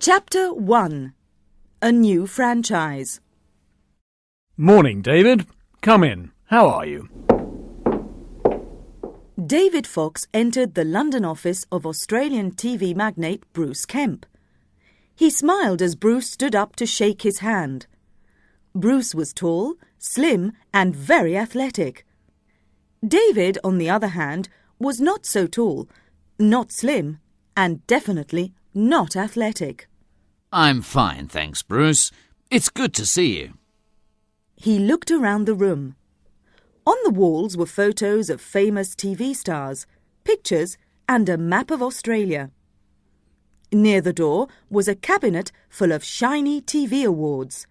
Chapter 1. A New Franchise. Morning, David. Come in. How are you? David Fox entered the London office of Australian TV magnate Bruce Kemp. He smiled as Bruce stood up to shake his hand. Bruce was tall, slim, and very athletic. David, on the other hand, was not so tall, not slim, and definitely not athletic. I'm fine, thanks, Bruce. It's good to see you. He looked around the room. On the walls were photos of famous TV stars, pictures, and a map of Australia. Near the door was a cabinet full of shiny TV awards.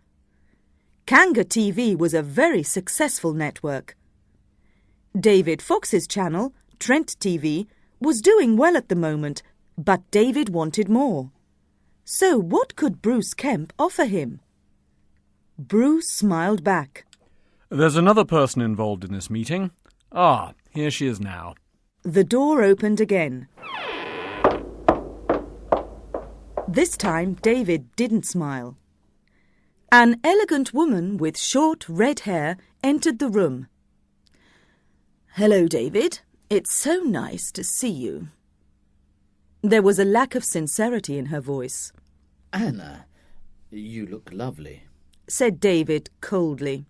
Kanga TV was a very successful network. David Fox's channel, Trent TV, was doing well at the moment, but David wanted more. So what could Bruce Kemp offer him? Bruce smiled back. There's another person involved in this meeting. Ah, here she is now. The door opened again. This time David didn't smile. An elegant woman with short red hair entered the room. "Hello, David. It's so nice to see you." There was a lack of sincerity in her voice. "Anna, you look lovely," said David coldly.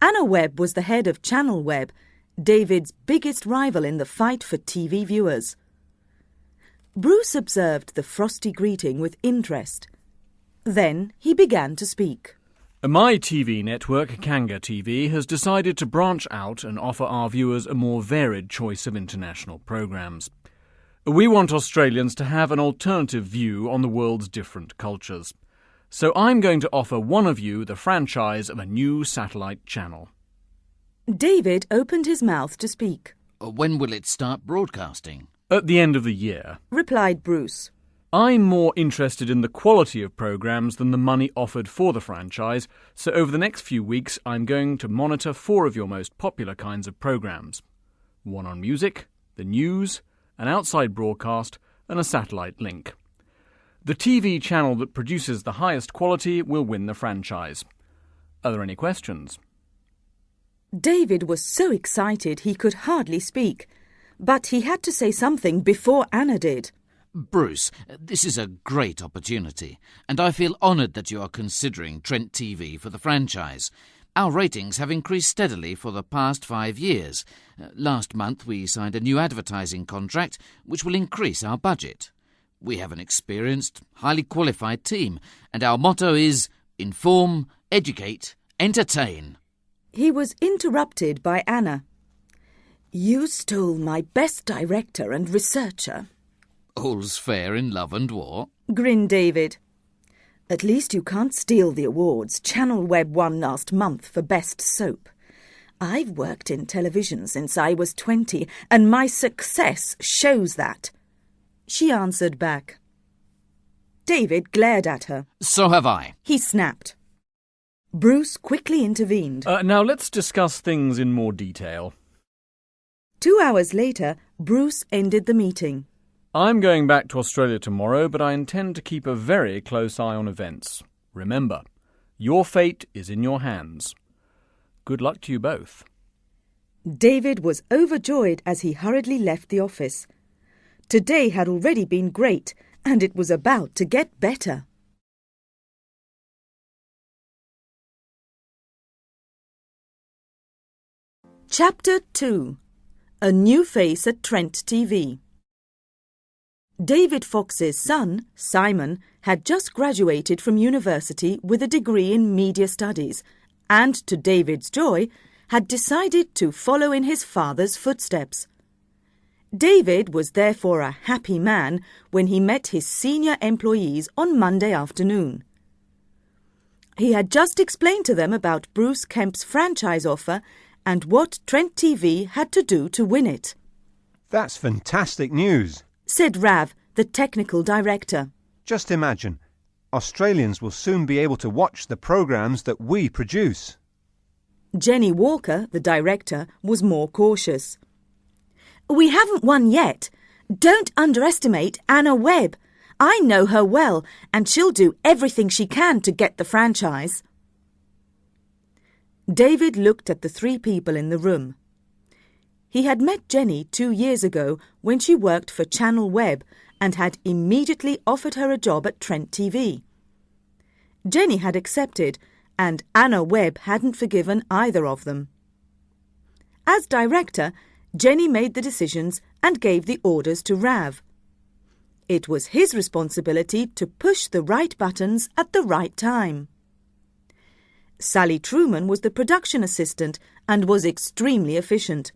Anna Webb was the head of Channel Webb, David's biggest rival in the fight for TV viewers. Bruce observed the frosty greeting with interest. Then he began to speak. My TV network, Kanga TV, has decided to branch out and offer our viewers a more varied choice of international programmes. We want Australians to have an alternative view on the world's different cultures. So I'm going to offer one of you the franchise of a new satellite channel. David opened his mouth to speak. When will it start broadcasting? At the end of the year, replied Bruce. I'm more interested in the quality of programmes than the money offered for the franchise, so over the next few weeks I'm going to monitor 4 of your most popular kinds of programmes. One on music, the news, an outside broadcast, and a satellite link. The TV channel that produces the highest quality will win the franchise. Are there any questions? David was so excited he could hardly speak, but he had to say something before Anna did. Bruce, this is a great opportunity, and I feel honoured that you are considering Trent TV for the franchise. Our ratings have increased steadily for the past 5 years. Last month we signed a new advertising contract which will increase our budget. We have an experienced, highly qualified team, and our motto is inform, educate, entertain. He was interrupted by Anna. "You stole my best director and researcher." "All's fair in love and war," grinned David. "At least you can't steal the awards Channel Webb won last month for Best Soap. I've worked in television since I was 20, and my success shows that." She answered back. David glared at her. "So have I," he snapped. Bruce quickly intervened. Now let's discuss things in more detail. 2 hours later, Bruce ended the meeting. I'm going back to Australia tomorrow, but I intend to keep a very close eye on events. Remember, your fate is in your hands. Good luck to you both. David was overjoyed as he hurriedly left the office. Today had already been great, and it was about to get better. Chapter 2. A New Face at Trent TV. David Fox's son, Simon, had just graduated from university with a degree in media studies and, to David's joy, had decided to follow in his father's footsteps. David was therefore a happy man when he met his senior employees on Monday afternoon. He had just explained to them about Bruce Kemp's franchise offer and what Trent TV had to do to win it. "That's fantastic news," said Rav, the technical director. "Just imagine, Australians will soon be able to watch the programmes that we produce." Jenny Walker, the director, was more cautious. "We haven't won yet. Don't underestimate Anna Webb. I know her well, and she'll do everything she can to get the franchise. David looked at the three people in the room. He had met Jenny 2 years ago when she worked for Channel Web and had immediately offered her a job at Trent TV. Jenny had accepted, and Anna Webb hadn't forgiven either of them. As director, Jenny made the decisions and gave the orders to Rav. It was his responsibility to push the right buttons at the right time. Sally Truman was the production assistant and was extremely efficient.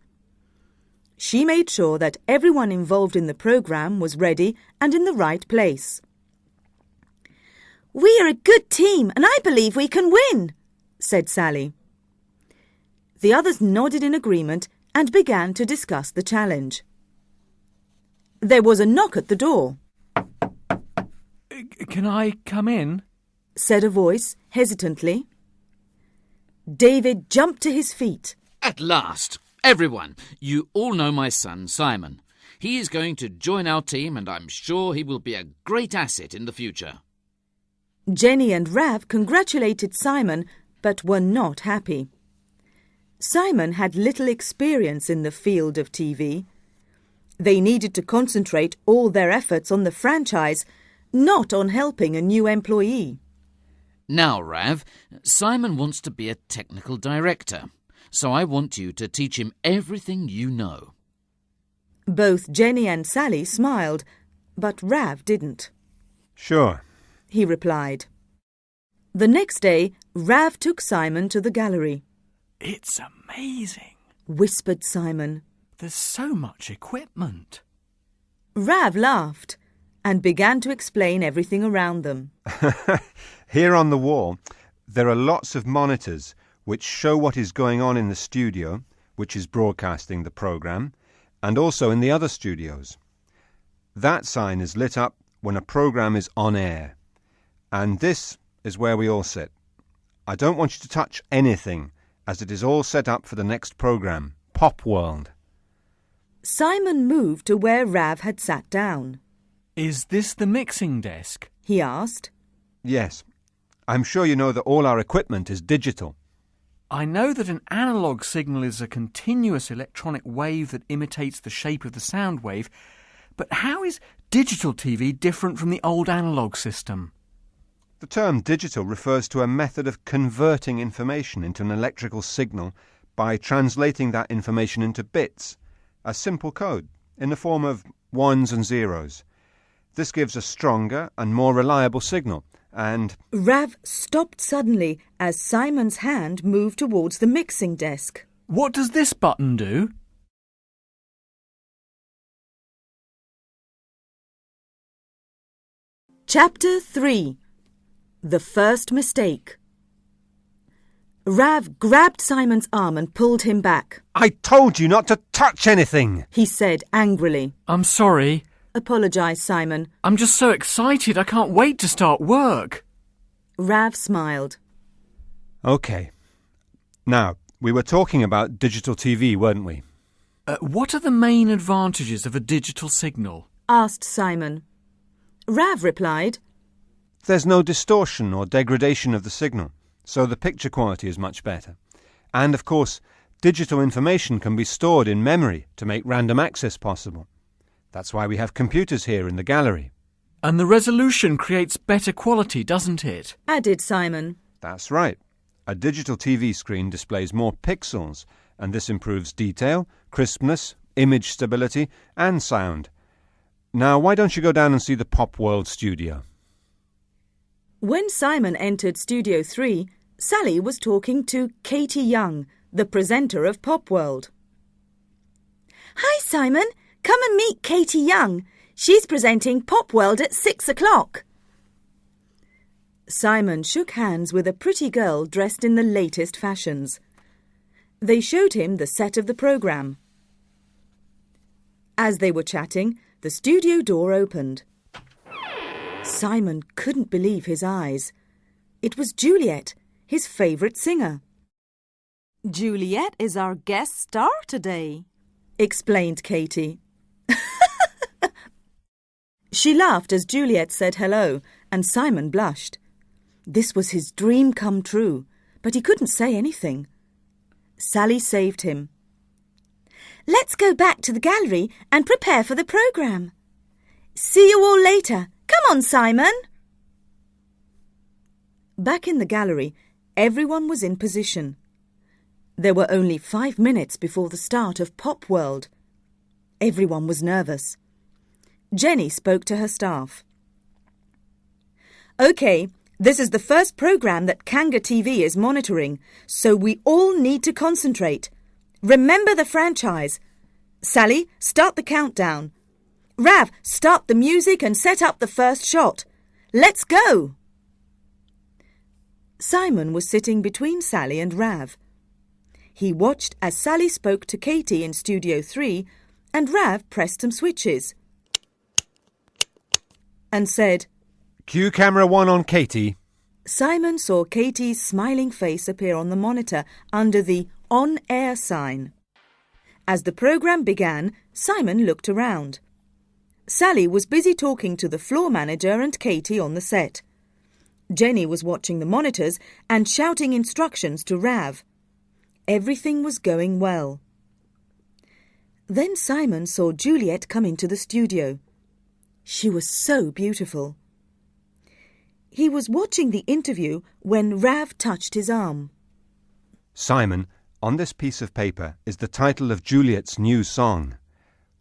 She made sure that everyone involved in the programme was ready and in the right place. "We are a good team and I believe we can win," said Sally. The others nodded in agreement and began to discuss the challenge. There was a knock at the door. Can I come in? Said a voice hesitantly. David jumped to his feet. At last! Everyone, you all know my son, Simon. He is going to join our team and I'm sure he will be a great asset in the future. Jenny and Rav congratulated Simon but were not happy. Simon had little experience in the field of TV. They needed to concentrate all their efforts on the franchise, not on helping a new employee. Now, Rav, Simon wants to be a technical director, so I want you to teach him everything you know. Both Jenny and Sally smiled, but Rav didn't. Sure, he replied. The next day, Rav took Simon to the gallery. It's amazing, whispered Simon. There's so much equipment. Rav laughed and began to explain everything around them. Here on the wall, there are lots of monitors which show what is going on in the studio, which is broadcasting the programme, and also in the other studios. That sign is lit up when a programme is on air. And this is where we all sit. I don't want you to touch anything, as it is all set up for the next programme, Pop World. Simon moved to where Rav had sat down. Is this the mixing desk? He asked. Yes. I'm sure you know that all our equipment is digital. I know that an analogue signal is a continuous electronic wave that imitates the shape of the sound wave, but how is digital TV different from the old analogue system? The term digital refers to a method of converting information into an electrical signal by translating that information into bits, a simple code, in the form of ones and zeros. This gives a stronger and more reliable signal, and... Rav stopped suddenly as Simon's hand moved towards the mixing desk. What does this button do? Chapter 3. The First Mistake. Rav grabbed Simon's arm and pulled him back. I told you not to touch anything, he said angrily. I'm sorry, apologised Simon. I'm just so excited I can't wait to start work. Rav smiled. OK. Now, we were talking about digital TV, weren't we? What are the main advantages of a digital signal? Asked Simon. Rav replied, There's no distortion or degradation of the signal, so the picture quality is much better. And, of course, digital information can be stored in memory to make random access possible. That's why we have computers here in the gallery. And the resolution creates better quality, doesn't it? Added Simon. That's right. A digital TV screen displays more pixels, and this improves detail, crispness, image stability, and sound. Now, why don't you go down and see the Pop World studio? When Simon entered Studio 3, Sally was talking to Katie Young, the presenter of Pop World. Hi, Simon. Come and meet Katie Young. She's presenting Pop World at 6 o'clock. Simon shook hands with a pretty girl dressed in the latest fashions. They showed him the set of the programme. As they were chatting, the studio door opened. Simon couldn't believe his eyes. It was Juliet, his favourite singer. Juliet is our guest star today, explained Katie. She laughed as Juliet said hello, and Simon blushed. This was his dream come true, but he couldn't say anything. Sally saved him. "Let's go back to the gallery and prepare for the programme. See you all later. Come on, Simon." Back in the gallery, everyone was in position. There were only 5 minutes before the start of Pop World. Everyone was nervous. Jenny spoke to her staff. "OK, this is the first programme that Kanga TV is monitoring, so we all need to concentrate. Remember the franchise. Sally, start the countdown. Rav, start the music and set up the first shot. Let's go!" Simon was sitting between Sally and Rav. He watched as Sally spoke to Katie in Studio 3 and Rav pressed some switches and said, "Cue camera 1 on Katie." Simon saw Katie's smiling face appear on the monitor under the on-air sign. As the programme began, Simon looked around. Sally was busy talking to the floor manager and Katie on the set. Jenny was watching the monitors and shouting instructions to Rav. Everything was going well. Then Simon saw Juliet come into the studio. She was so beautiful. He was watching the interview when Rav touched his arm. "Simon, on this piece of paper is the title of Juliet's new song.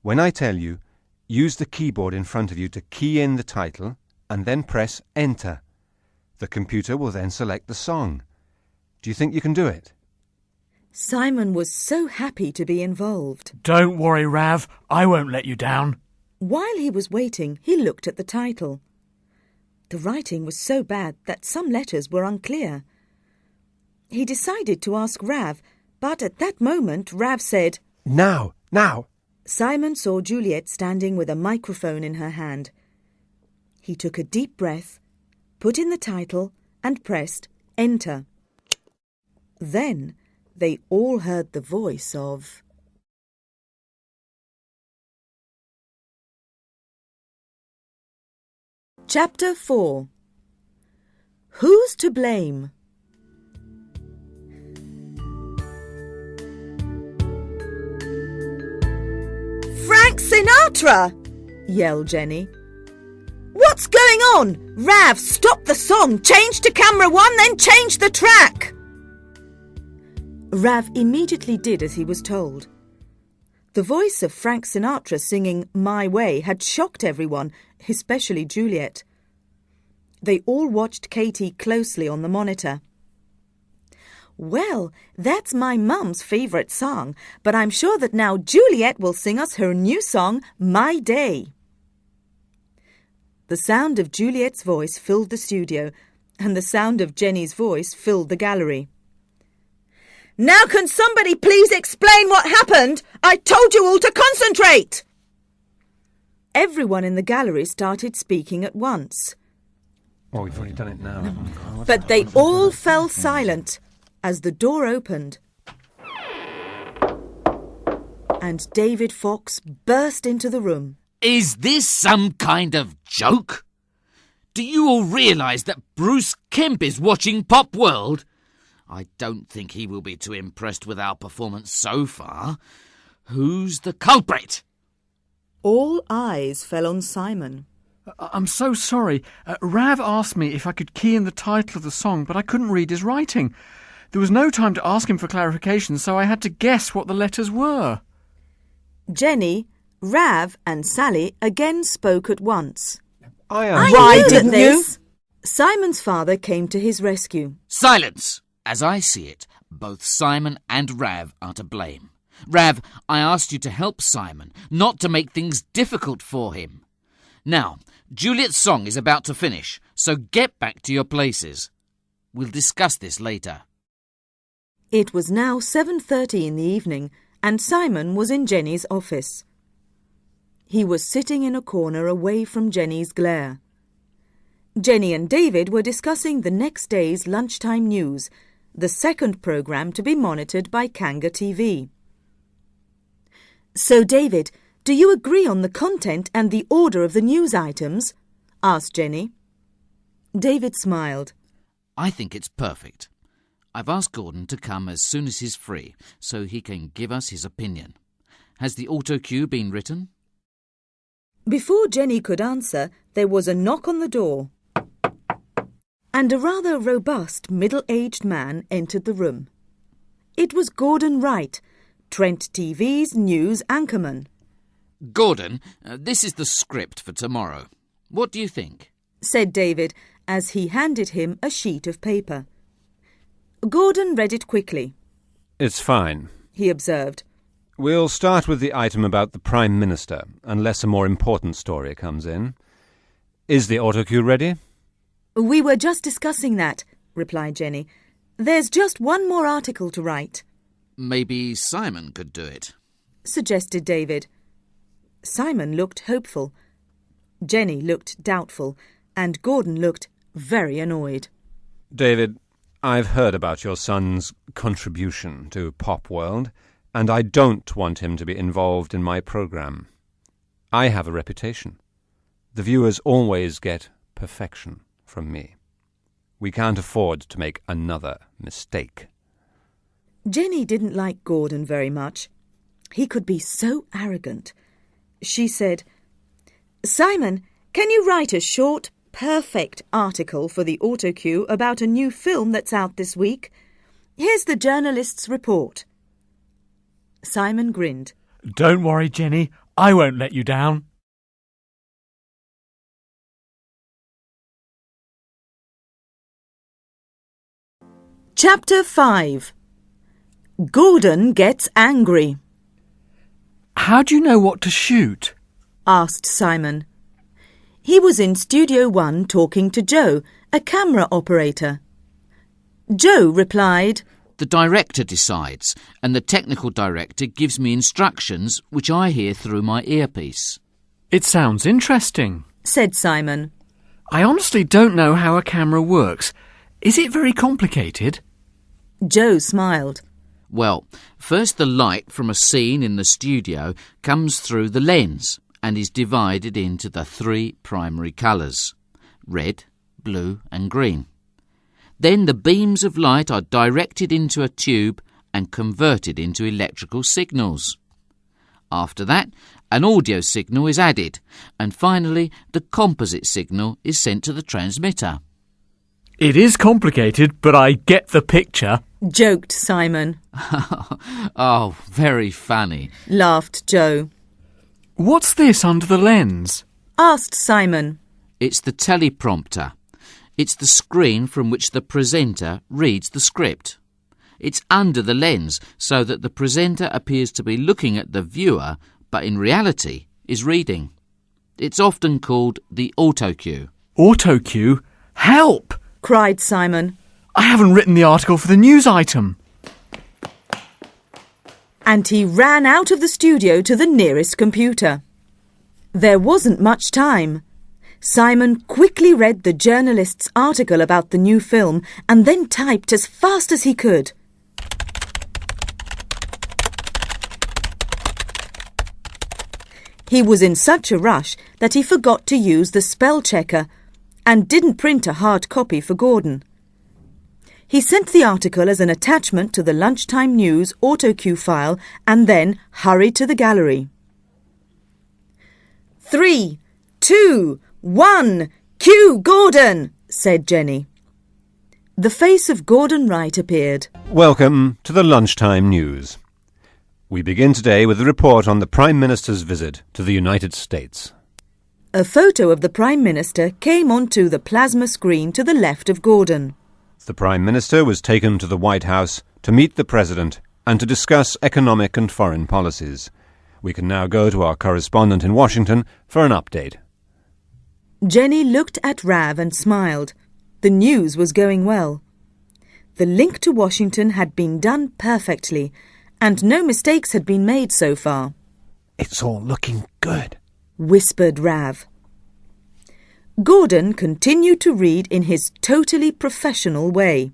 When I tell you, use the keyboard in front of you to key in the title and then press Enter. The computer will then select the song. Do you think you can do it?" Simon was so happy to be involved. Don't worry, Rav. I won't let you down. While he was waiting, he looked at the title. The writing was so bad that some letters were unclear. He decided to ask Rav, but at that moment Rav said, Now! Simon saw Juliet standing with a microphone in her hand. He took a deep breath, put in the title and pressed Enter. Then they all heard the voice of... Chapter 4. Who's to blame? Frank Sinatra! Yelled Jenny. What's going on? Rav, stop the song! Change to camera 1, then change the track! Rav immediately did as he was told. The voice of Frank Sinatra singing My Way had shocked everyone, especially Juliet. They all watched Katie closely on the monitor. Well, that's my mum's favourite song, but I'm sure that now Juliet will sing us her new song, My Day. The sound of Juliet's voice filled the studio, and the sound of Jenny's voice filled the gallery. Now can somebody please explain what happened? I told you all to concentrate! Everyone in the gallery started speaking at once. Oh, we've already done it now. But they all fell silent as the door opened. And David Fox burst into the room. Is this some kind of joke? Do you all realise that Bruce Kemp is watching Pop World? I don't think he will be too impressed with our performance so far. Who's the culprit? All eyes fell on Simon. I'm so sorry. Rav asked me if I could key in the title of the song, but I couldn't read his writing. There was no time to ask him for clarification, so I had to guess what the letters were. Jenny, Rav and Sally again spoke at once. Why didn't you? Simon's father came to his rescue. Silence! As I see it, both Simon and Rav are to blame. Rav, I asked you to help Simon, not to make things difficult for him. Now, Juliet's song is about to finish, so get back to your places. We'll discuss this later. It was now 7:30 in the evening, and Simon was in Jenny's office. He was sitting in a corner away from Jenny's glare. Jenny and David were discussing the next day's lunchtime news, the second programme to be monitored by Kanga TV. So, David, do you agree on the content and the order of the news items? Asked Jenny. David smiled. I think it's perfect. I've asked Gordon to come as soon as he's free, so he can give us his opinion. Has the auto cue been written? Before Jenny could answer, there was a knock on the door, and a rather robust middle-aged man entered the room. It was Gordon Wright, Trent TV's news anchorman. Gordon, this is the script for tomorrow. What do you think? Said David as he handed him a sheet of paper. Gordon read it quickly. It's fine, he observed. We'll start with the item about the Prime Minister, unless a more important story comes in. Is the autocue ready? We were just discussing that, replied Jenny. There's just one more article to write. Maybe Simon could do it, suggested David. Simon looked hopeful. Jenny looked doubtful, and Gordon looked very annoyed. David, I've heard about your son's contribution to Pop World, and I don't want him to be involved in my programme. I have a reputation. The viewers always get perfection from me. We can't afford to make another mistake. Jenny didn't like Gordon very much. He could be so arrogant. She said, Simon, can you write a short, perfect article for the autocue about a new film that's out this week? Here's the journalist's report. Simon grinned. Don't worry, Jenny. I won't let you down. Chapter 5. Gordon gets angry. How do you know what to shoot? Asked Simon. He was in Studio 1 talking to Joe, a camera operator. Joe replied, The director decides, and the technical director gives me instructions which I hear through my earpiece. It sounds interesting, said Simon. I honestly don't know how a camera works. Is it very complicated? Joe smiled. Well, first the light from a scene in the studio comes through the lens and is divided into the 3 primary colours, red, blue and green. Then the beams of light are directed into a tube and converted into electrical signals. After that, an audio signal is added, and finally the composite signal is sent to the transmitter. It is complicated, but I get the picture, joked Simon. Oh, very funny, laughed Joe. What's this under the lens? Asked Simon. It's the teleprompter. It's the screen from which the presenter reads the script. It's under the lens so that the presenter appears to be looking at the viewer, but in reality is reading. It's often called the autocue. Autocue? Help! Cried Simon. I haven't written the article for the news item. And he ran out of the studio to the nearest computer. There wasn't much time. Simon quickly read the journalist's article about the new film and then typed as fast as he could. He was in such a rush that he forgot to use the spell checker and didn't print a hard copy for Gordon. He sent the article as an attachment to the Lunchtime News autocue file and then hurried to the gallery. 3, 2, 1, cue Gordon, said Jenny. The face of Gordon Wright appeared. Welcome to the Lunchtime News. We begin today with a report on the Prime Minister's visit to the United States. A photo of the Prime Minister came onto the plasma screen to the left of Gordon. The Prime Minister was taken to the White House to meet the President and to discuss economic and foreign policies. We can now go to our correspondent in Washington for an update. Jenny looked at Rav and smiled. The news was going well. The link to Washington had been done perfectly, and no mistakes had been made so far. It's all looking good, whispered Rav. Gordon continued to read in his totally professional way.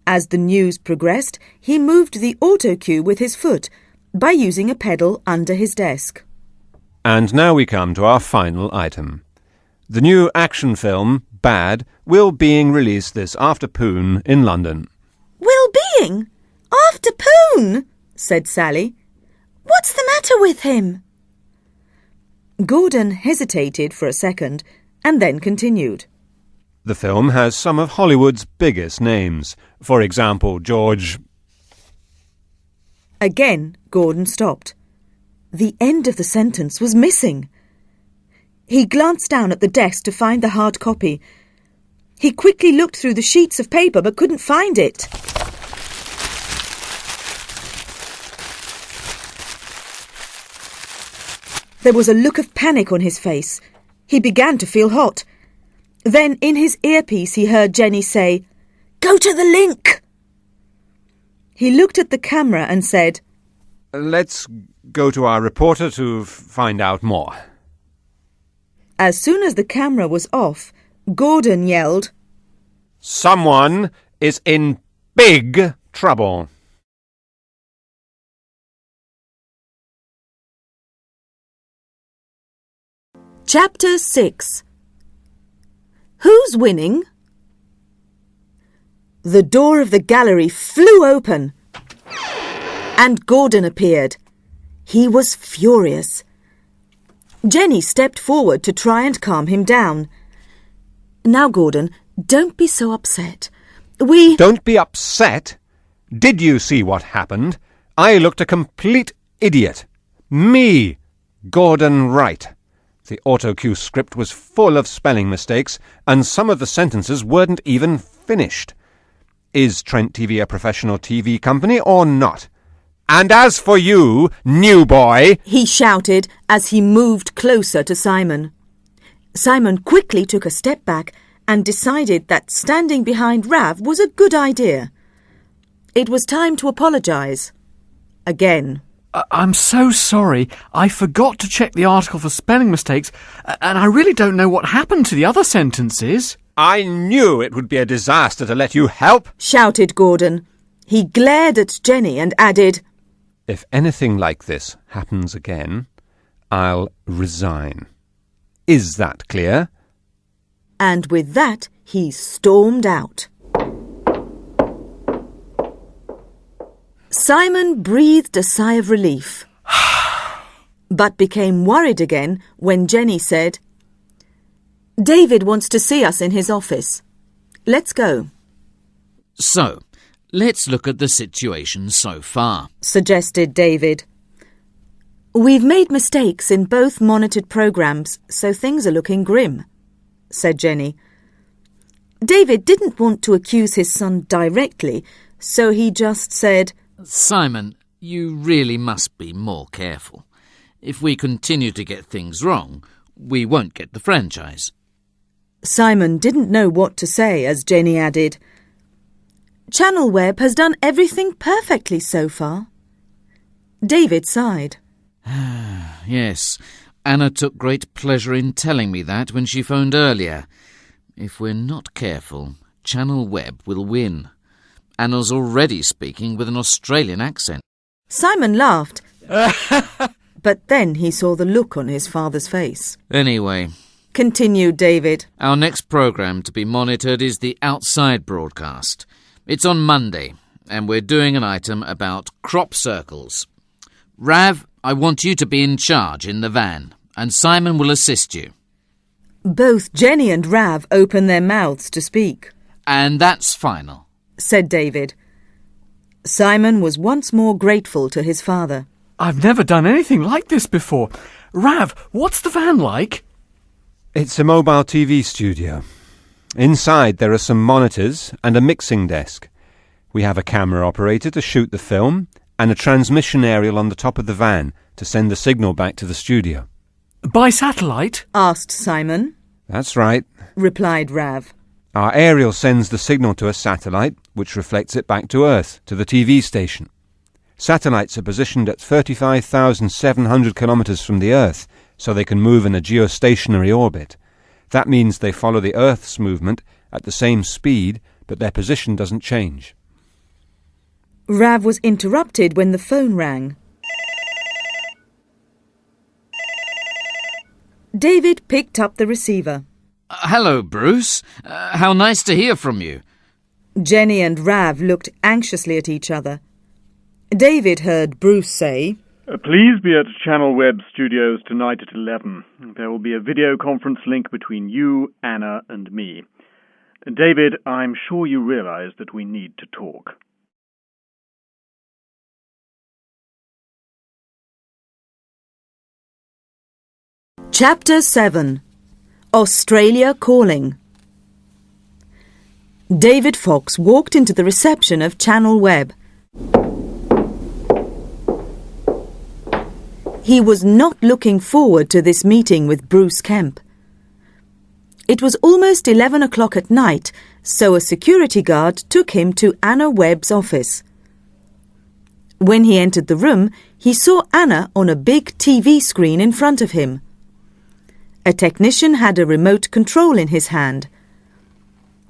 As the news progressed, he moved the autocue with his foot by using a pedal under his desk. And now we come to our final item. The new action film, Bad, will being released this afternoon in London. Will being? Afternoon? Said Sally. What's the matter with him? Gordon hesitated for a second and then continued. The film has some of Hollywood's biggest names. For example, George... Again, Gordon stopped. The end of the sentence was missing. He glanced down at the desk to find the hard copy. He quickly looked through the sheets of paper but couldn't find it. There was a look of panic on his face. He began to feel hot. Then in his earpiece he heard Jenny say, "Go to the link!" He looked at the camera and said, Let's go to our reporter to find out more. As soon as the camera was off, Gordon yelled, Someone is in big trouble. Chapter 6. Who's winning? The door of the gallery flew open, and Gordon appeared. He was furious. Jenny stepped forward to try and calm him down. Now, Gordon, don't be so upset. Don't be upset? Did you see what happened? I looked a complete idiot. Me, Gordon Wright. The autocue script was full of spelling mistakes, and some of the sentences weren't even finished. Is Trent TV a professional TV company or not? And as for you, new boy, he shouted as he moved closer to Simon. Simon quickly took a step back and decided that standing behind Rav was a good idea. It was time to apologise. Again. I'm so sorry. I forgot to check the article for spelling mistakes, and I really don't know what happened to the other sentences. I knew it would be a disaster to let you help, shouted Gordon. He glared at Jenny and added, If anything like this happens again, I'll resign. Is that clear? And with that, he stormed out. Simon breathed a sigh of relief, but became worried again when Jenny said, David wants to see us in his office. Let's go. So, let's look at the situation so far, suggested David. We've made mistakes in both monitored programmes, so things are looking grim, said Jenny. David didn't want to accuse his son directly, so he just said, Simon, you really must be more careful. If we continue to get things wrong, we won't get the franchise. Simon didn't know what to say as Jenny added, Channel Web has done everything perfectly so far. David sighed. Yes, Anna took great pleasure in telling me that when she phoned earlier. If we're not careful, Channel Web will win. Anna's already speaking with an Australian accent. Simon laughed, but then he saw the look on his father's face. Anyway, continued David, our next programme to be monitored is the Outside broadcast. It's on Monday, and we're doing an item about crop circles. Rav, I want you to be in charge in the van, and Simon will assist you. Both Jenny and Rav opened their mouths to speak. And that's final, said David. Simon was once more grateful to his father. I've never done anything like this before. Rav, what's the van like? It's a mobile TV studio. Inside there are some monitors and a mixing desk. We have a camera operator to shoot the film and a transmission aerial on the top of the van to send the signal back to the studio. By satellite? Asked Simon. That's right, replied Rav. Our aerial sends the signal to a satellite, which reflects it back to Earth, to the TV station. Satellites are positioned at 35,700 kilometres from the Earth, so they can move in a geostationary orbit. That means they follow the Earth's movement at the same speed, but their position doesn't change. Rav was interrupted when the phone rang. David picked up the receiver. Hello, Bruce. How nice to hear from you. Jenny and Rav looked anxiously at each other. David heard Bruce say, Please be at Channel Web Studios tonight at 11. There will be a video conference link between you, Anna, and me. David, I'm sure you realize that we need to talk. Chapter 7. Australia Calling. David Fox walked into the reception of Channel Web. He was not looking forward to this meeting with Bruce Kemp. It was almost 11 o'clock at night, so a security guard took him to Anna Webb's office. When he entered the room, he saw Anna on a big TV screen in front of him. A technician had a remote control in his hand.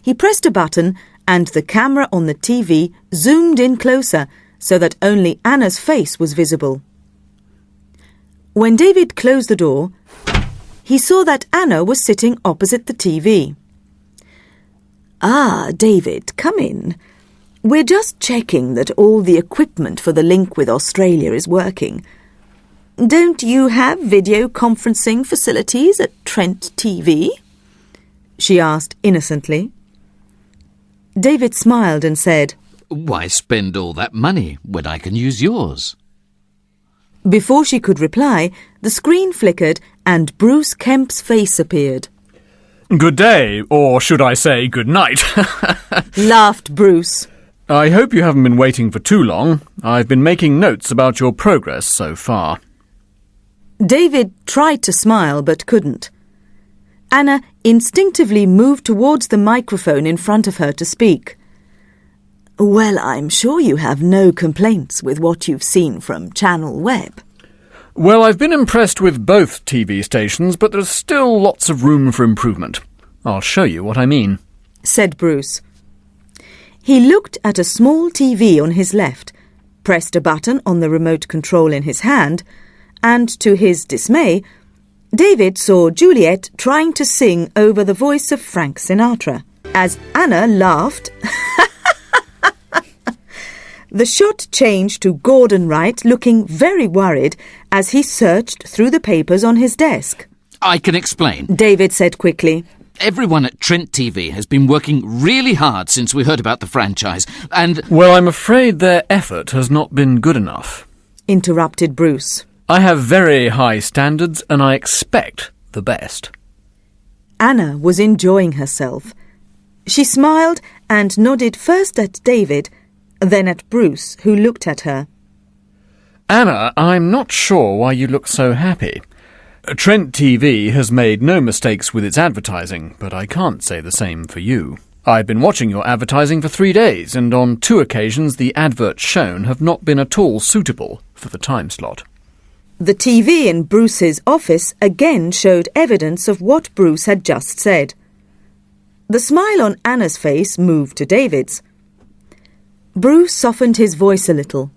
He pressed a button and the camera on the TV zoomed in closer so that only Anna's face was visible. When David closed the door, he saw that Anna was sitting opposite the TV. "Ah, David, come in. We're just checking that all the equipment for the link with Australia is working. Don't you have video conferencing facilities at Trent TV?" she asked innocently. David smiled and said, Why spend all that money when I can use yours? Before she could reply, the screen flickered and Bruce Kemp's face appeared. Good day, or should I say good night? Laughed Bruce. I hope you haven't been waiting for too long. I've been making notes about your progress so far. David tried to smile but couldn't. Anna instinctively moved towards the microphone in front of her to speak. "Well, I'm sure you have no complaints with what you've seen from Channel Web." Well, I've been impressed with both TV stations, but there's still lots of room for improvement. I'll show you what I mean, said Bruce. He looked at a small TV on his left, pressed a button on the remote control in his hand, and to his dismay, David saw Juliet trying to sing over the voice of Frank Sinatra. As Anna laughed, the shot changed to Gordon Wright looking very worried as he searched through the papers on his desk. I can explain, David said quickly. Everyone at Trent TV has been working really hard since we heard about the franchise, and... Well, I'm afraid their effort has not been good enough, interrupted Bruce. I have very high standards and I expect the best. Anna was enjoying herself. She smiled and nodded first at David, then at Bruce, who looked at her. Anna, I'm not sure why you look so happy. Trent TV has made no mistakes with its advertising, but I can't say the same for you. I've been watching your advertising for 3 days, and on 2 occasions the adverts shown have not been at all suitable for the time slot. The TV in Bruce's office again showed evidence of what Bruce had just said. The smile on Anna's face moved to David's. Bruce softened his voice a little.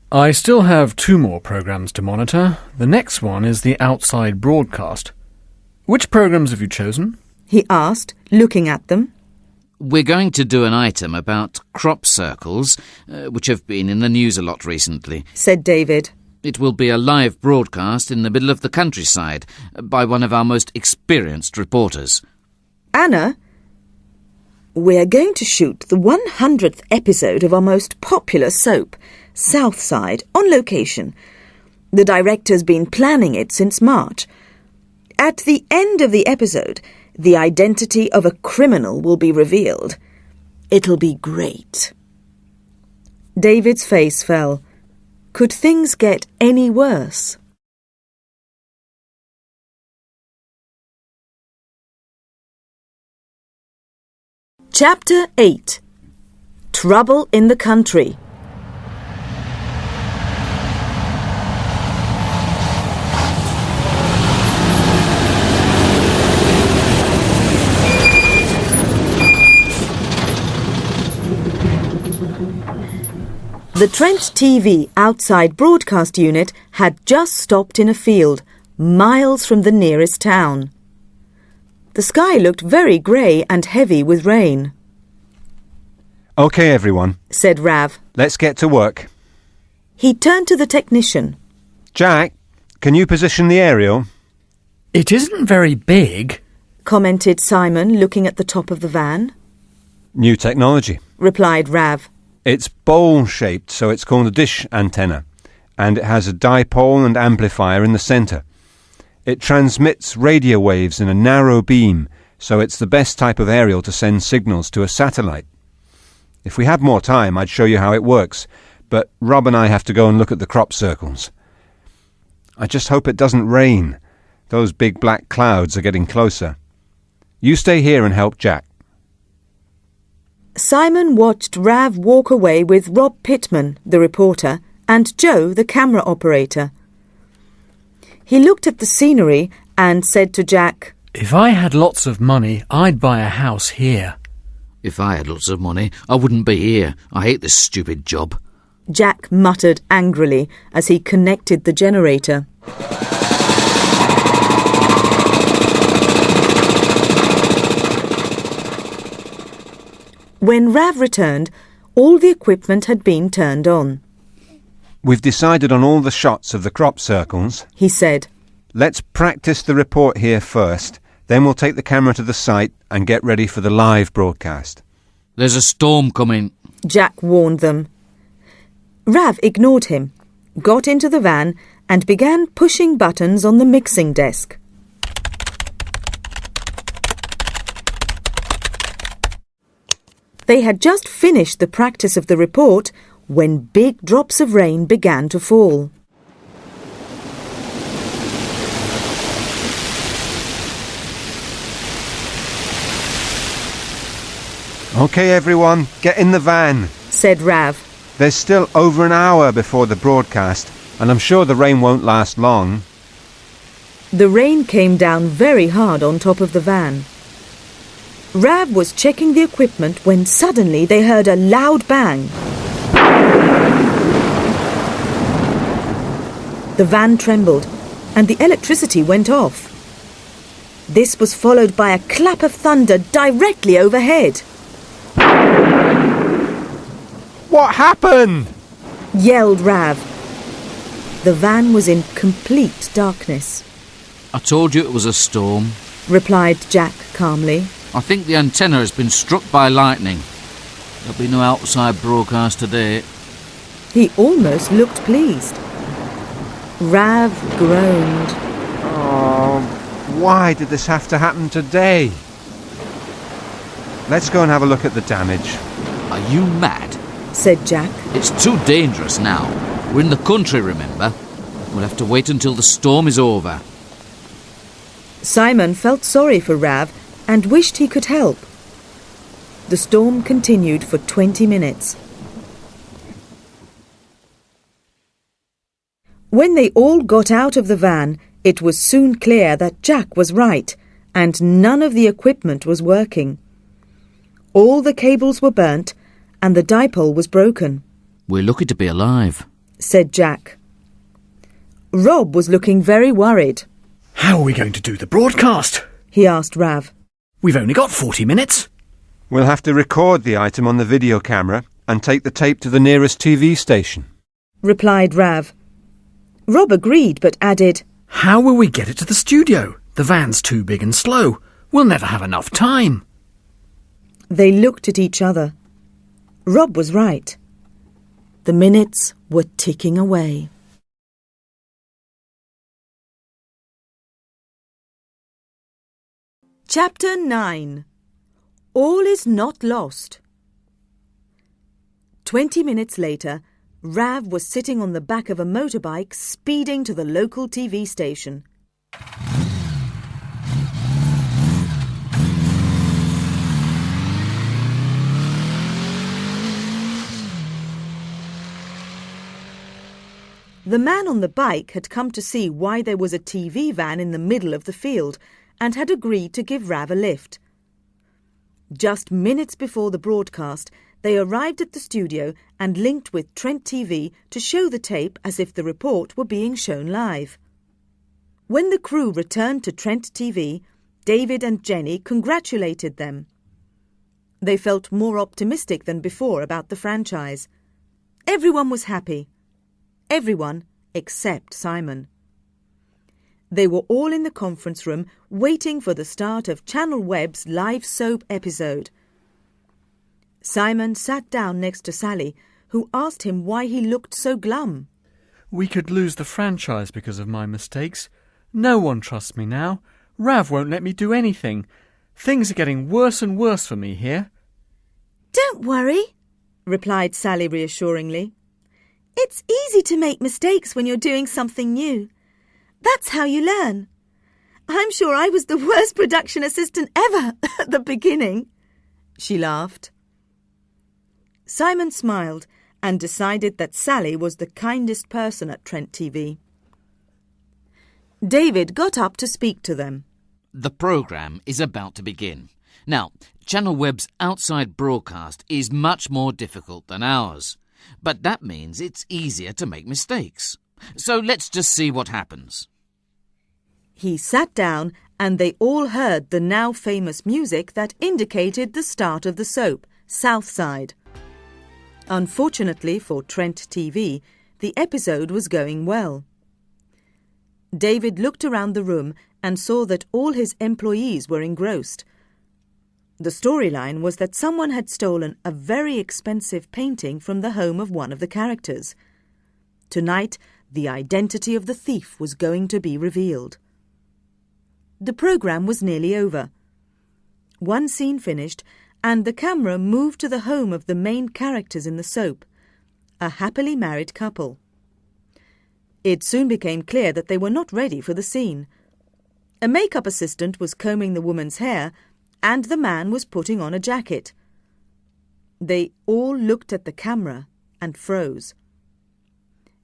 I still have 2 more programs to monitor. The next one is the outside broadcast. Which programs have you chosen? He asked, looking at them. We're going to do an item about crop circles, which have been in the news a lot recently, said David. It will be a live broadcast in the middle of the countryside by one of our most experienced reporters. Anna, we're going to shoot the 100th episode of our most popular soap, Southside, on location. The director's been planning it since March. At the end of the episode, the identity of a criminal will be revealed. It'll be great. David's face fell. Could things get any worse? Chapter 8. Trouble in the Country. The Trent TV outside broadcast unit had just stopped in a field, miles from the nearest town. The sky looked very grey and heavy with rain. OK, everyone, said Rav. let's get to work. He turned to the technician. Jack, can you position the aerial? It isn't very big, commented Simon, looking at the top of the van. New technology. Replied Rav. It's bowl-shaped, so it's called a dish antenna, and it has a dipole and amplifier in the centre. It transmits radio waves in a narrow beam, so it's the best type of aerial to send signals to a satellite. If we had more time, I'd show you how it works, but Rob and I have to go and look at the crop circles. I just hope it doesn't rain. Those big black clouds are getting closer. You stay here and help Jack. Simon watched Rav walk away with Rob Pittman, the reporter, and Joe, the camera operator. He looked at the scenery and said to Jack, If I had lots of money, I'd buy a house here. If I had lots of money, I wouldn't be here. I hate this stupid job. Jack muttered angrily as he connected the generator. When Rav returned, all the equipment had been turned on. We've decided on all the shots of the crop circles, he said. Let's practice the report here first, then we'll take the camera to the site and get ready for the live broadcast. There's a storm coming, Jack warned them. Rav ignored him, got into the van and began pushing buttons on the mixing desk. They had just finished the practice of the report when big drops of rain began to fall. OK, everyone, get in the van, said Rav. There's still over an hour before the broadcast, and I'm sure the rain won't last long. The rain came down very hard on top of the van. Rav was checking the equipment when suddenly they heard a loud bang. The van trembled and the electricity went off. This was followed by a clap of thunder directly overhead. What happened? Yelled Rav. The van was in complete darkness. I told you it was a storm, replied Jack calmly. I think the antenna has been struck by lightning. There'll be no outside broadcast today. He almost looked pleased. Rav groaned. Oh, why did this have to happen today? Let's go and have a look at the damage. Are you mad? Said Jack. It's too dangerous now. We're in the country, remember? We'll have to wait until the storm is over. Simon felt sorry for Rav and wished he could help. The storm continued for 20 minutes. When they all got out of the van, it was soon clear that Jack was right and none of the equipment was working. All the cables were burnt and the dipole was broken. We're lucky to be alive, said Jack. Rob was looking very worried. How are we going to do the broadcast? He asked Rav. We've only got 40 minutes. We'll have to record the item on the video camera and take the tape to the nearest TV station, replied Rav. Rob agreed but added, How will we get it to the studio? The van's too big and slow. We'll never have enough time. They looked at each other. Rob was right. The minutes were ticking away. Chapter 9. All is not lost. 20 minutes later, Rav was sitting on the back of a motorbike speeding to the local TV station. The man on the bike had come to see why there was a TV van in the middle of the field and had agreed to give Rav a lift. Just minutes before the broadcast, they arrived at the studio and linked with Trent TV to show the tape as if the report were being shown live. When the crew returned to Trent TV, David and Jenny congratulated them. They felt more optimistic than before about the franchise. Everyone was happy. Everyone except Simon. They were all in the conference room waiting for the start of Channel Web's live soap episode. Simon sat down next to Sally, who asked him why he looked so glum. We could lose the franchise because of my mistakes. No one trusts me now. Rav won't let me do anything. Things are getting worse and worse for me here. Don't worry, replied Sally reassuringly. it's easy to make mistakes when you're doing something new. That's how you learn. I'm sure I was the worst production assistant ever at the beginning. She laughed. Simon smiled and decided that Sally was the kindest person at Trent TV. David got up to speak to them. The programme is about to begin. Now, Channel Web's outside broadcast is much more difficult than ours, but that means it's easier to make mistakes. So let's just see what happens. He sat down and they all heard the now famous music that indicated the start of the soap, Southside. Unfortunately for Trent TV, the episode was going well. David looked around the room and saw that all his employees were engrossed. The storyline was that someone had stolen a very expensive painting from the home of one of the characters. Tonight, the identity of the thief was going to be revealed. The programme was nearly over. One scene finished, and the camera moved to the home of the main characters in the soap, a happily married couple. It soon became clear that they were not ready for the scene. A makeup assistant was combing the woman's hair, and the man was putting on a jacket. They all looked at the camera and froze.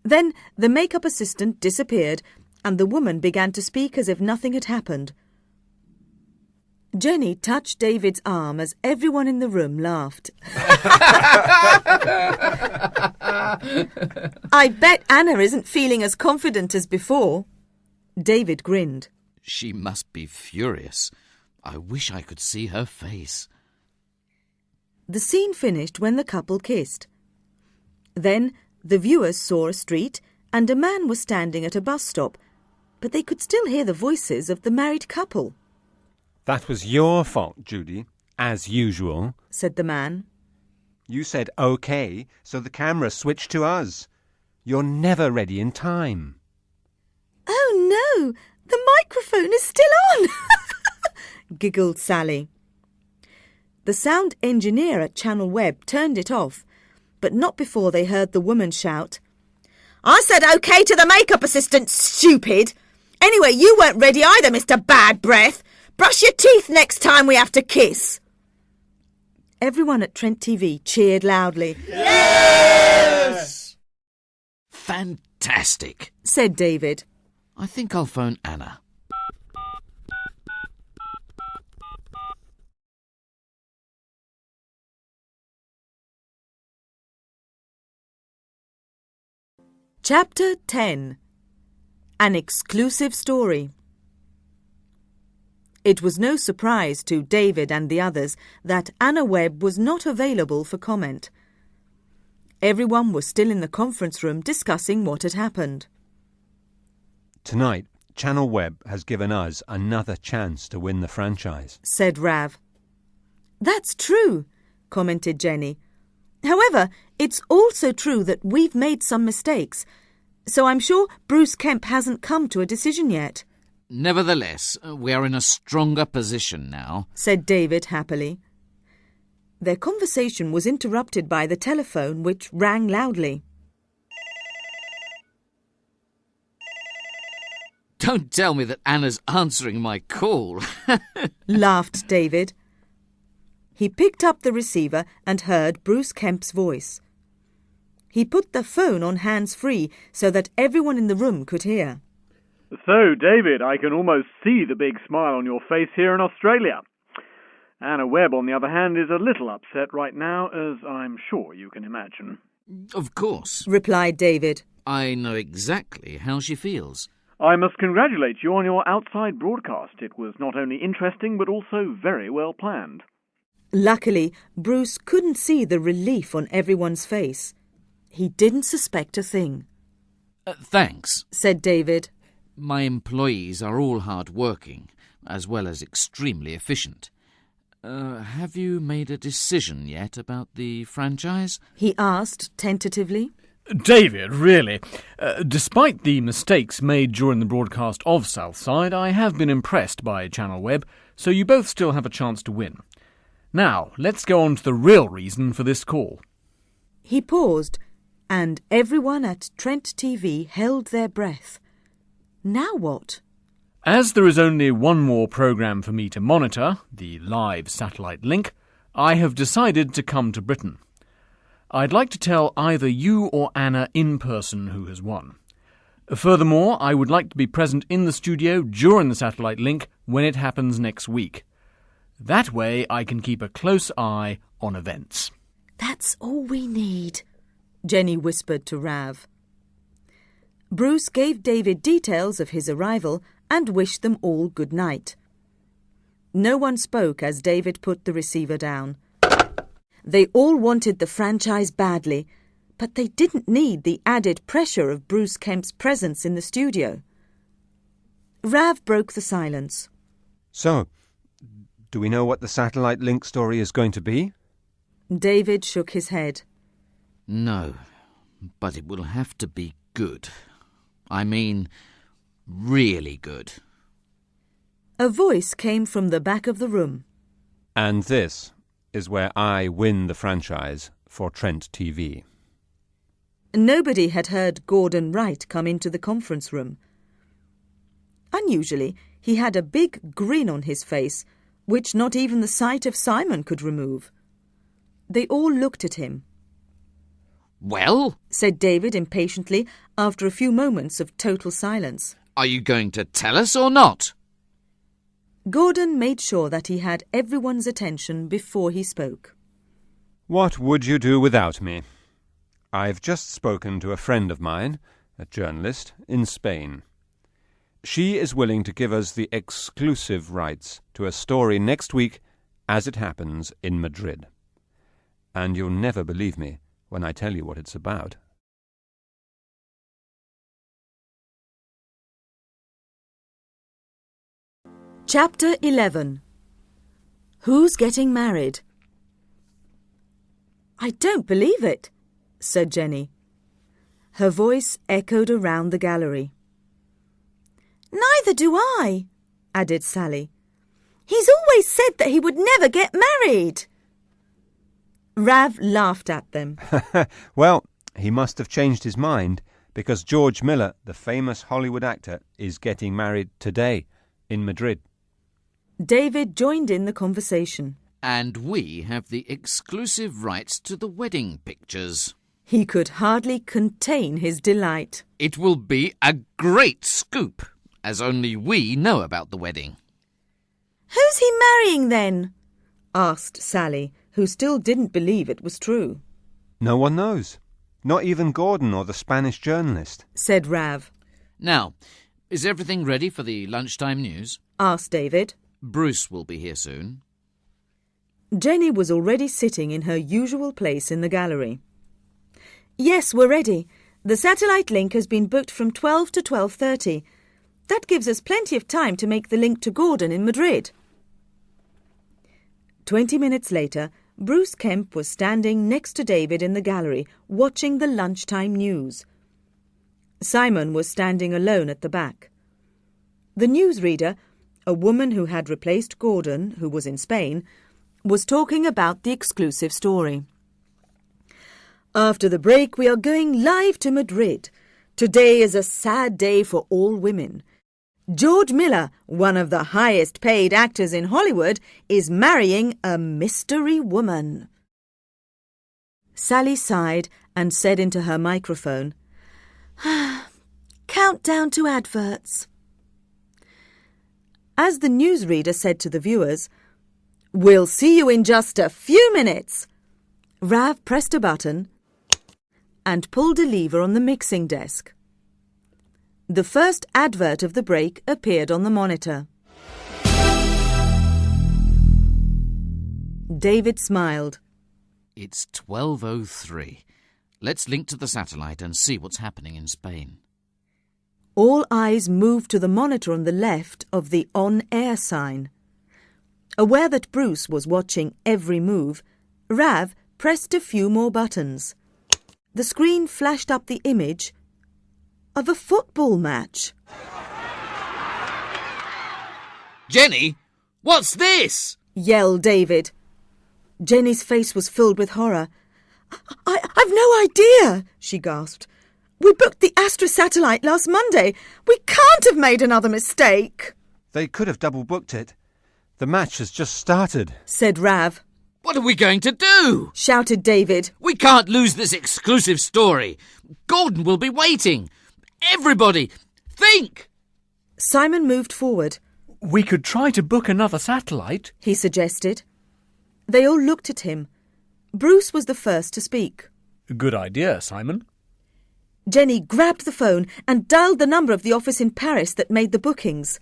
Then the makeup assistant disappeared, and the woman began to speak as if nothing had happened. Jenny touched David's arm as everyone in the room laughed. I bet Anna isn't feeling as confident as before. David grinned. She must be furious. I wish I could see her face. The scene finished when the couple kissed. Then the viewers saw a street and a man was standing at a bus stop, but they could still hear the voices of the married couple. That was your fault, Judy, as usual, said the man. You said OK, so the camera switched to us. You're never ready in time. Oh no, the microphone is still on, giggled Sally. The sound engineer at Channel Web turned it off, but not before they heard the woman shout, I said OK to the makeup assistant, stupid! Anyway, you weren't ready either, Mr. Bad Breath. Brush your teeth next time we have to kiss. Everyone at Trent TV cheered loudly. Yes! Fantastic, said David. I think I'll phone Anna. Chapter 10. An exclusive story. It was no surprise to David and the others that Anna Webb was not available for comment. Everyone was still in the conference room discussing what had happened. Tonight, Channel Web has given us another chance to win the franchise, said Rav. That's true, commented Jenny. However, it's also true that we've made some mistakes, so I'm sure Bruce Kemp hasn't come to a decision yet. Nevertheless, we are in a stronger position now, said David happily. Their conversation was interrupted by the telephone, which rang loudly. Don't tell me that Anna's answering my call, laughed David. He picked up the receiver and heard Bruce Kemp's voice. He put the phone on hands-free so that everyone in the room could hear. So, David, I can almost see the big smile on your face here in Australia. Anna Webb, on the other hand, is a little upset right now, as I'm sure you can imagine. Of course, replied David. I know exactly how she feels. I must congratulate you on your outside broadcast. It was not only interesting, but also very well planned. Luckily, Bruce couldn't see the relief on everyone's face. He didn't suspect a thing. Thanks, said David. My employees are all hard-working, as well as extremely efficient. Have you made a decision yet about the franchise? He asked tentatively. David, really. Despite the mistakes made during the broadcast of Southside, I have been impressed by Channel Web, so you both still have a chance to win. Now, let's go on to the real reason for this call. He paused, and everyone at Trent TV held their breath. Now what? As there is only one more programme for me to monitor, the live satellite link, I have decided to come to Britain. I'd like to tell either you or Anna in person who has won. Furthermore, I would like to be present in the studio during the satellite link when it happens next week. That way I can keep a close eye on events. That's all we need, Jenny whispered to Rav. Bruce gave David details of his arrival and wished them all good night. No one spoke as David put the receiver down. They all wanted the franchise badly, but they didn't need the added pressure of Bruce Kemp's presence in the studio. Rav broke the silence. So, do we know what the satellite link story is going to be? David shook his head. No, but it will have to be good. I mean, really good. A voice came from the back of the room. And this is where I win the franchise for Trent TV. Nobody had heard Gordon Wright come into the conference room. Unusually, he had a big grin on his face, which not even the sight of Simon could remove. They all looked at him. Well, said David impatiently, after a few moments of total silence. Are you going to tell us or not? Gordon made sure that he had everyone's attention before he spoke. What would you do without me? I've just spoken to a friend of mine, a journalist, in Spain. She is willing to give us the exclusive rights to a story next week as it happens in Madrid. And you'll never believe me when I tell you what it's about. Chapter 11. Who's getting married? I don't believe it, said Jenny. Her voice echoed around the gallery. Neither do I, added Sally. He's always said that he would never get married. Rav laughed at them. Well, he must have changed his mind, because George Miller, the famous Hollywood actor, is getting married today in Madrid. David joined in the conversation. And we have the exclusive rights to the wedding pictures. He could hardly contain his delight. It will be a great scoop, as only we know about the wedding. Who's he marrying then? Asked Sally, who still didn't believe it was true. No one knows. Not even Gordon or the Spanish journalist, said Rav. Now, is everything ready for the lunchtime news? Asked David. Bruce will be here soon. Jenny was already sitting in her usual place in the gallery. Yes, we're ready. The satellite link has been booked from 12 to 12:30. That gives us plenty of time to make the link to Gordon in Madrid. 20 minutes later, Bruce Kemp was standing next to David in the gallery, watching the lunchtime news. Simon was standing alone at the back. The newsreader, a woman who had replaced Gordon, who was in Spain, was talking about the exclusive story. After the break, we are going live to Madrid. Today is a sad day for all women. George Miller, one of the highest paid actors in Hollywood, is marrying a mystery woman. Sally sighed and said into her microphone, Countdown to adverts. As the newsreader said to the viewers, We'll see you in just a few minutes. Rav pressed a button and pulled a lever on the mixing desk. The first advert of the break appeared on the monitor. David smiled. It's 12:03. Let's link to the satellite and see what's happening in Spain. All eyes moved to the monitor on the left of the on-air sign. Aware that Bruce was watching every move, Rav pressed a few more buttons. The screen flashed up the image of a football match. Jenny, what's this? Yelled David. Jenny's face was filled with horror. I've no idea, she gasped. We booked the Astra satellite last Monday. We can't have made another mistake. They could have double booked it. The match has just started, said Rav. What are we going to do? Shouted David. We can't lose this exclusive story. Gordon will be waiting. Everybody, think! Simon moved forward. We could try to book another satellite, he suggested. They all looked at him. Bruce was the first to speak. Good idea, Simon. Jenny grabbed the phone and dialed the number of the office in Paris that made the bookings.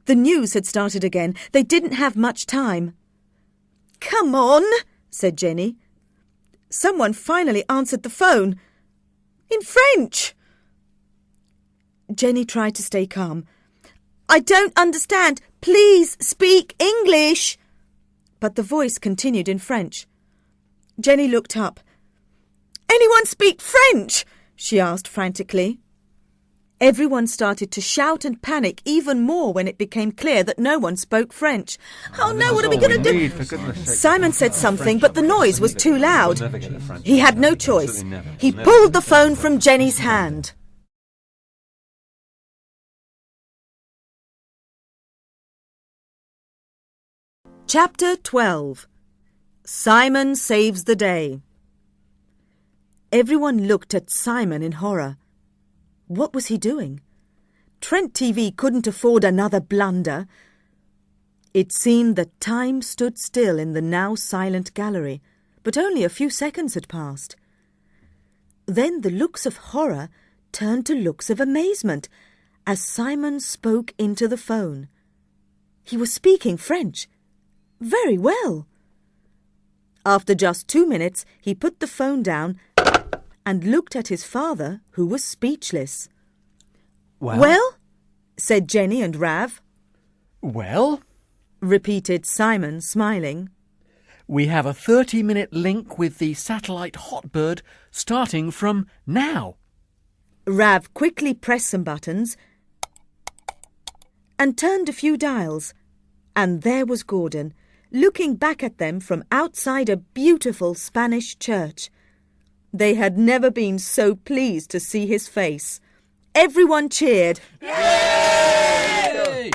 The news had started again. They didn't have much time. Come on, said Jenny. Someone finally answered the phone. In French. Jenny tried to stay calm. I don't understand. Please speak English. But the voice continued in French. Jenny looked up. Anyone speak French? She asked frantically. Everyone started to shout and panic even more when it became clear that no one spoke French. Oh no, what are we going to do? Simon said something, but the noise was too loud. He had no choice. He pulled the phone from Jenny's hand. Chapter 12. Simon Saves the Day. Everyone looked at Simon in horror. What was he doing? Trent TV couldn't afford another blunder. It seemed that time stood still in the now silent gallery, but only a few seconds had passed. Then the looks of horror turned to looks of amazement as Simon spoke into the phone. He was speaking French. Very well. After just 2 minutes, he put the phone down and looked at his father, who was speechless. Well? Said Jenny and Rav. Well? Repeated Simon, smiling. We have a 30-minute link with the satellite Hotbird starting from now. Rav quickly pressed some buttons and turned a few dials. And there was Gordon, looking back at them from outside a beautiful Spanish church. They had never been so pleased to see his face. Everyone cheered. Yay!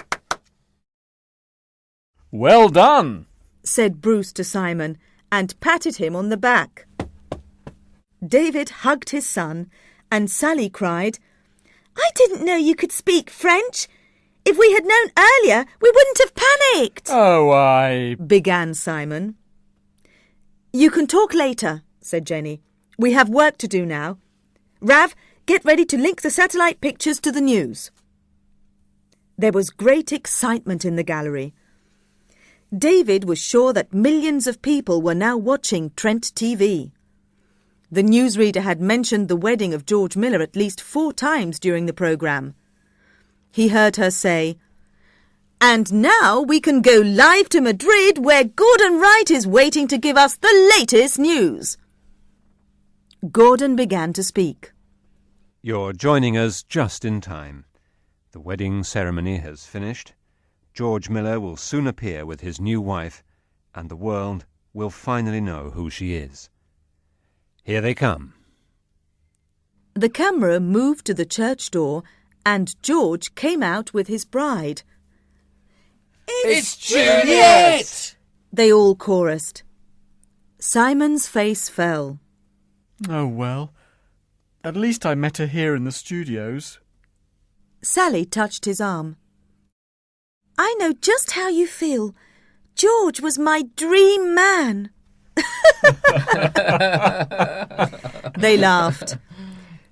Well done, said Bruce to Simon and patted him on the back. David hugged his son and Sally cried, I didn't know you could speak French. If we had known earlier, we wouldn't have panicked. Oh, began Simon. You can talk later, said Jenny. We have work to do now. Rav, get ready to link the satellite pictures to the news. There was great excitement in the gallery. David was sure that millions of people were now watching Trent TV. The newsreader had mentioned the wedding of George Miller at least 4 times during the programme. He heard her say, And now we can go live to Madrid, where Gordon Wright is waiting to give us the latest news. Gordon began to speak. You're joining us just in time. The wedding ceremony has finished. George Miller will soon appear with his new wife, and the world will finally know who she is. Here they come. The camera moved to the church door, and George came out with his bride. It's Juliet! They all chorused. Simon's face fell. Oh, well, at least I met her here in the studios. Sally touched his arm. I know just how you feel. George was my dream man. They laughed.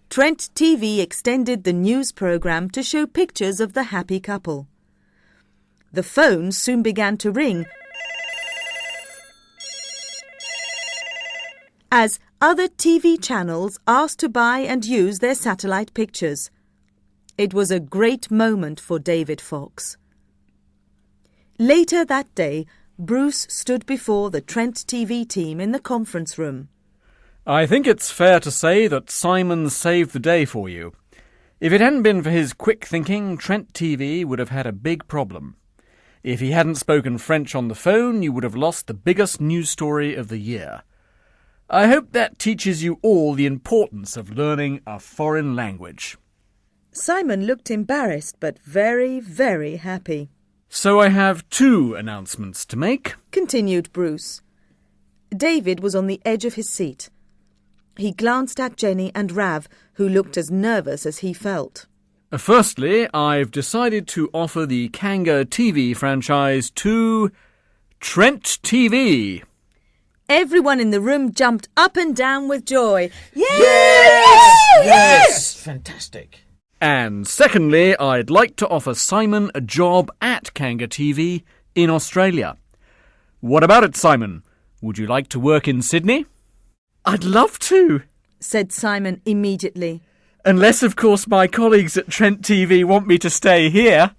Trent TV extended the news programme to show pictures of the happy couple. The phone soon began to ring as other TV channels asked to buy and use their satellite pictures. It was a great moment for David Fox. Later that day, Bruce stood before the Trent TV team in the conference room. I think it's fair to say that Simon saved the day for you. If it hadn't been for his quick thinking, Trent TV would have had a big problem. If he hadn't spoken French on the phone, you would have lost the biggest news story of the year. I hope that teaches you all the importance of learning a foreign language. Simon looked embarrassed but very, very happy. So I have 2 announcements to make, continued Bruce. David was on the edge of his seat. He glanced at Jenny and Rav, who looked as nervous as he felt. Firstly, I've decided to offer the Kanga TV franchise to Trent TV. Everyone in the room jumped up and down with joy. Yes! Fantastic. And secondly, I'd like to offer Simon a job at Kanga TV in Australia. What about it, Simon? Would you like to work in Sydney? I'd love to, said Simon immediately. Unless, of course, my colleagues at Trent TV want me to stay here.